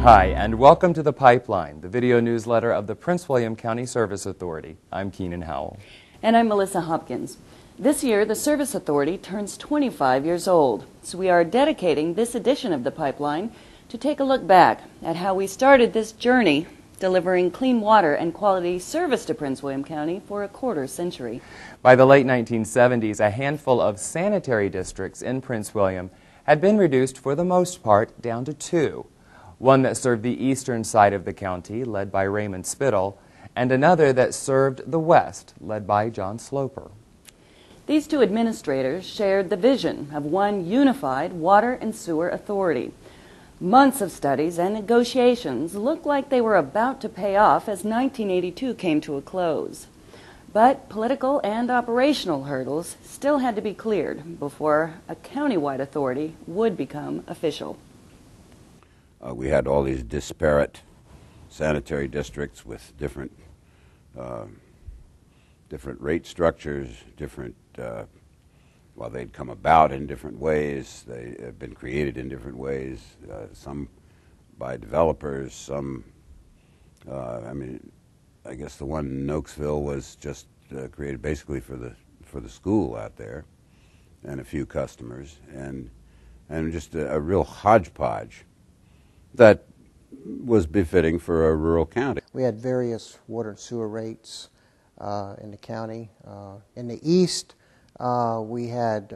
Hi, and welcome to The Pipeline, the video newsletter of the Prince William County Service Authority. I'm Keenan Howell. And I'm Melissa Hopkins. This year, the Service Authority turns 25 years old, so we are dedicating this edition of The Pipeline to take a look back at how we started this journey delivering clean water and quality service to Prince William County for a quarter century. By the late 1970s, a handful of sanitary districts in Prince William had been reduced for the most part down to two. One that served the eastern side of the county, led by Raymond Spittle, and another that served the west, led by John Sloper. These two administrators shared the vision of one unified water and sewer authority. Months of studies and negotiations looked like they were about to pay off as 1982 came to a close. But political and operational hurdles still had to be cleared before a countywide authority would become official. We had all these disparate sanitary districts with different rate structures, they'd come about in different ways. They have been created in different ways, some by developers, some, I guess the one in Nokesville was just created basically for the school out there and a few customers, and just a real hodgepodge that was befitting for a rural county. We had various water and sewer rates in the county. In the east, we had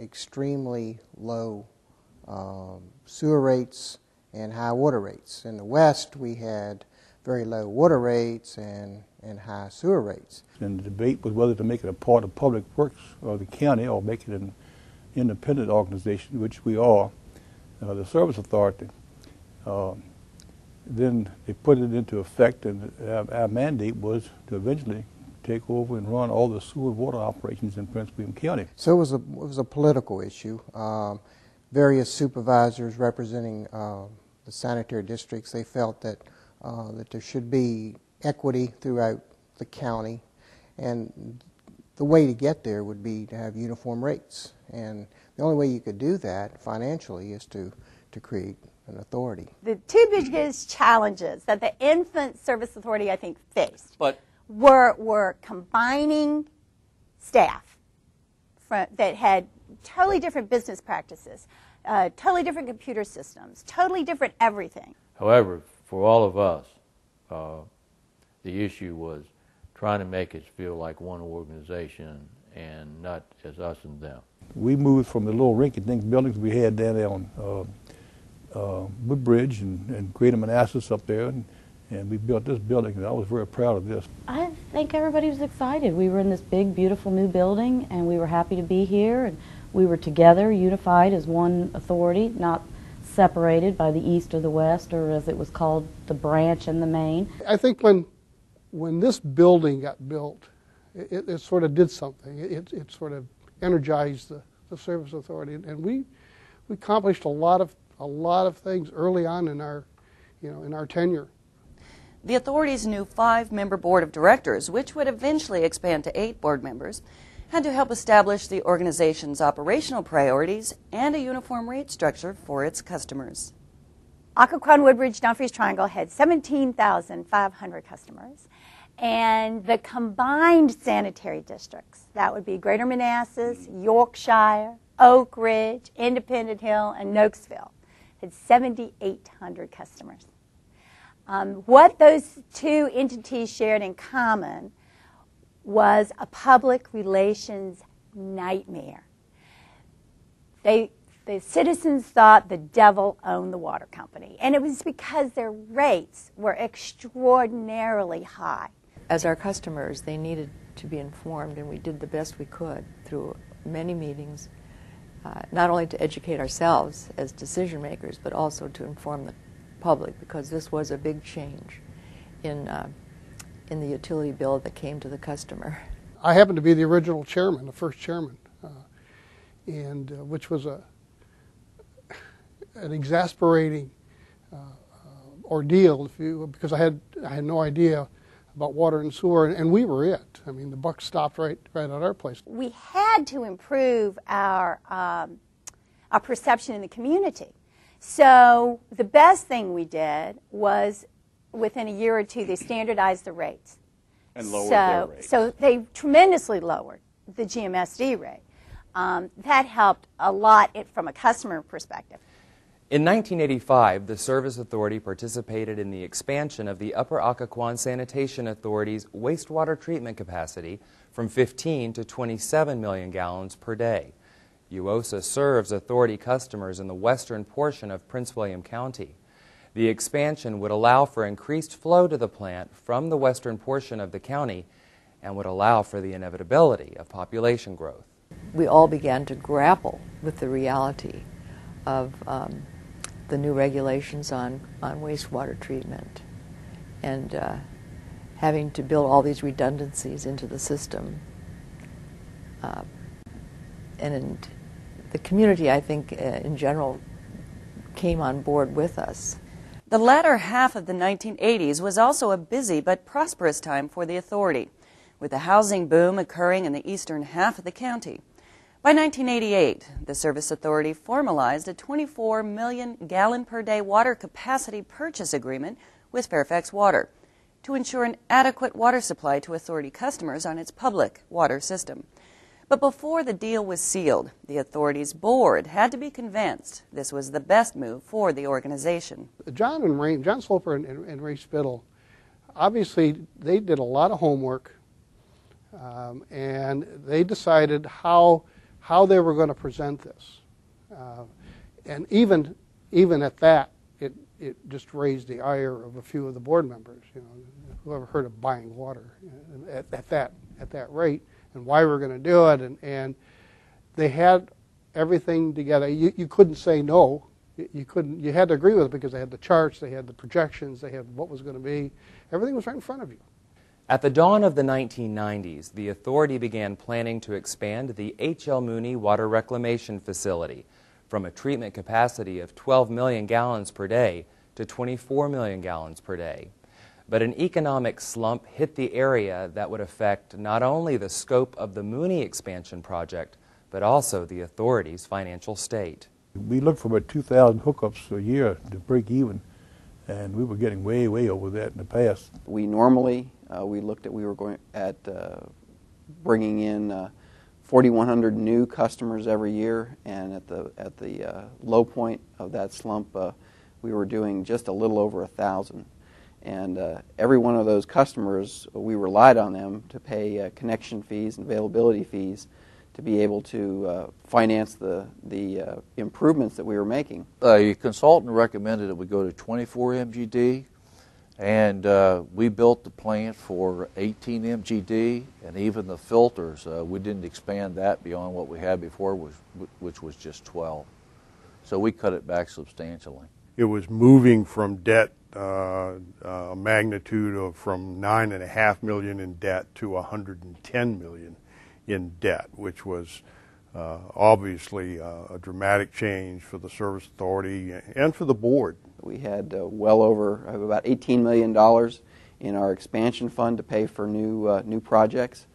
extremely low sewer rates and high water rates. In the west, we had very low water rates and high sewer rates. And the debate was whether to make it a part of public works of the county or make it an independent organization, which we are, the Service Authority. Then they put it into effect, and our mandate was to eventually take over and run all the sewer and water operations in Prince William County. So it was a political issue. Various supervisors representing the sanitary districts, they felt that there should be equity throughout the county, and the way to get there would be to have uniform rates. And the only way you could do that financially is to create an authority. The two biggest challenges that the Infant Service Authority, I think, faced were combining staff that had totally different business practices, totally different computer systems, totally different everything. However, for all of us, the issue was trying to make us feel like one organization and not as us and them. We moved from the little rinky-dink buildings we had down there on Woodbridge and Greater Manassas up there, and we built this building, and I was very proud of this. I think everybody was excited. We were in this big, beautiful new building, and we were happy to be here, and we were together, unified as one authority, not separated by the east or the west, or as it was called, the branch and the main. I think when this building got built, it sort of did something. It sort of energized the Service Authority, and we accomplished a lot of things early on in our tenure. The authority's new 5-member board of directors, which would eventually expand to 8 board members, had to help establish the organization's operational priorities and a uniform rate structure for its customers. Occoquan, Woodbridge, Dumfries Triangle had 17,500 customers, and the combined sanitary districts, that would be Greater Manassas, Yorkshire, Oak Ridge, Independent Hill, and Nokesville, had 7,800 customers. What those two entities shared in common was a public relations nightmare. The citizens thought the devil owned the water company, and it was because their rates were extraordinarily high. As our customers, they needed to be informed, and we did the best we could through many meetings, not only to educate ourselves as decision makers, but also to inform the public, because this was a big change in the utility bill that came to the customer. I happened to be the original chairman, the first chairman, and which was an exasperating ordeal, because I had no idea about water and sewer, and we were it. I mean, the buck stopped right at our place. We had to improve our perception in the community. So the best thing we did was within a year or two they standardized the rates. And lowered their rates. So they tremendously lowered the GMSD rate. That helped a lot from a customer perspective. In 1985, the Service Authority participated in the expansion of the Upper Occoquan Sanitation Authority's wastewater treatment capacity from 15 to 27 million gallons per day. UOSA serves authority customers in the western portion of Prince William County. The expansion would allow for increased flow to the plant from the western portion of the county and would allow for the inevitability of population growth. We all began to grapple with the reality of the new regulations on wastewater treatment and having to build all these redundancies into the system. And the community, I think, in general, came on board with us. The latter half of the 1980s was also a busy but prosperous time for the authority, with the housing boom occurring in the eastern half of the county. By 1988, the Service Authority formalized a 24 million gallon per day water capacity purchase agreement with Fairfax Water to ensure an adequate water supply to authority customers on its public water system. But before the deal was sealed, the authority's board had to be convinced this was the best move for the organization. John Sloper and Ray Spittle, obviously they did a lot of homework, and they decided how they were going to present this. And even at that, it just raised the ire of a few of the board members. You know, whoever heard of buying water at that rate, and why we're going to do it, and they had everything together. You couldn't say no. You had to agree with it because they had the charts, they had the projections, they had what was going to be. Everything was right in front of you. At the dawn of the 1990s, the authority began planning to expand the H.L. Mooney Water Reclamation Facility from a treatment capacity of 12 million gallons per day to 24 million gallons per day. But an economic slump hit the area that would affect not only the scope of the Mooney expansion project, but also the authority's financial state. We looked for about 2,000 hookups a year to break even, and we were getting way, way over that in the past. We normally, we were going at bringing in 4,100 new customers every year, and at the low point of that slump, we were doing just a little over 1,000. And every one of those customers, we relied on them to pay connection fees and availability fees to be able to finance the improvements that we were making. A consultant recommended that we go to 24 MGD, and we built the plant for 18 MGD, and even the filters, we didn't expand that beyond what we had before, which was just 12. So we cut it back substantially. It was moving from debt, a magnitude of from $9.5 million in debt to $110 million in debt, which was obviously a dramatic change for the Service Authority and for the board. We had well over about $18 million in our expansion fund to pay for new projects,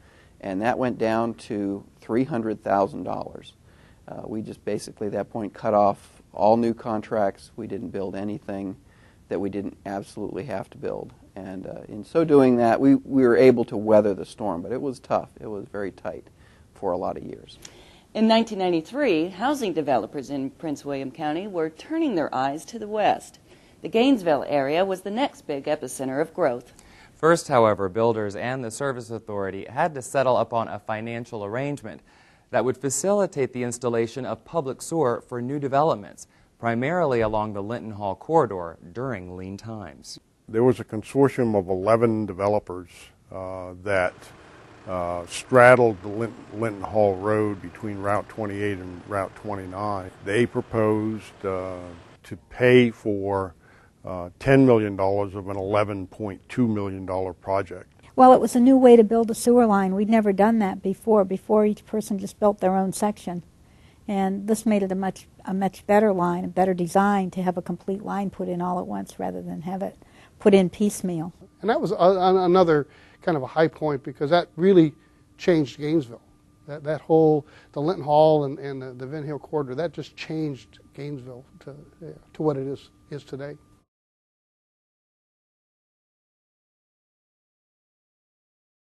and that went down to $300,000. We just basically at that point cut off all new contracts. We didn't build anything that we didn't absolutely have to build. And in so doing that, we were able to weather the storm, but it was tough. It was very tight for a lot of years. In 1993, housing developers in Prince William County were turning their eyes to the west. The Gainesville area was the next big epicenter of growth. First, however, builders and the Service Authority had to settle upon a financial arrangement that would facilitate the installation of public sewer for new developments, primarily along the Linton Hall corridor during lean times. There was a consortium of 11 developers that straddled the Linton Hall Road between Route 28 and Route 29. They proposed to pay for $10 million of an $11.2 million project. Well, it was a new way to build a sewer line. We'd never done that before. Before, each person just built their own section. And this made it a much better line, a better design to have a complete line put in all at once rather than have it put in piecemeal. And that was another kind of a high point because that really changed Gainesville. That whole, the Linton Hall and the Van Hill corridor, that just changed Gainesville to what it is today.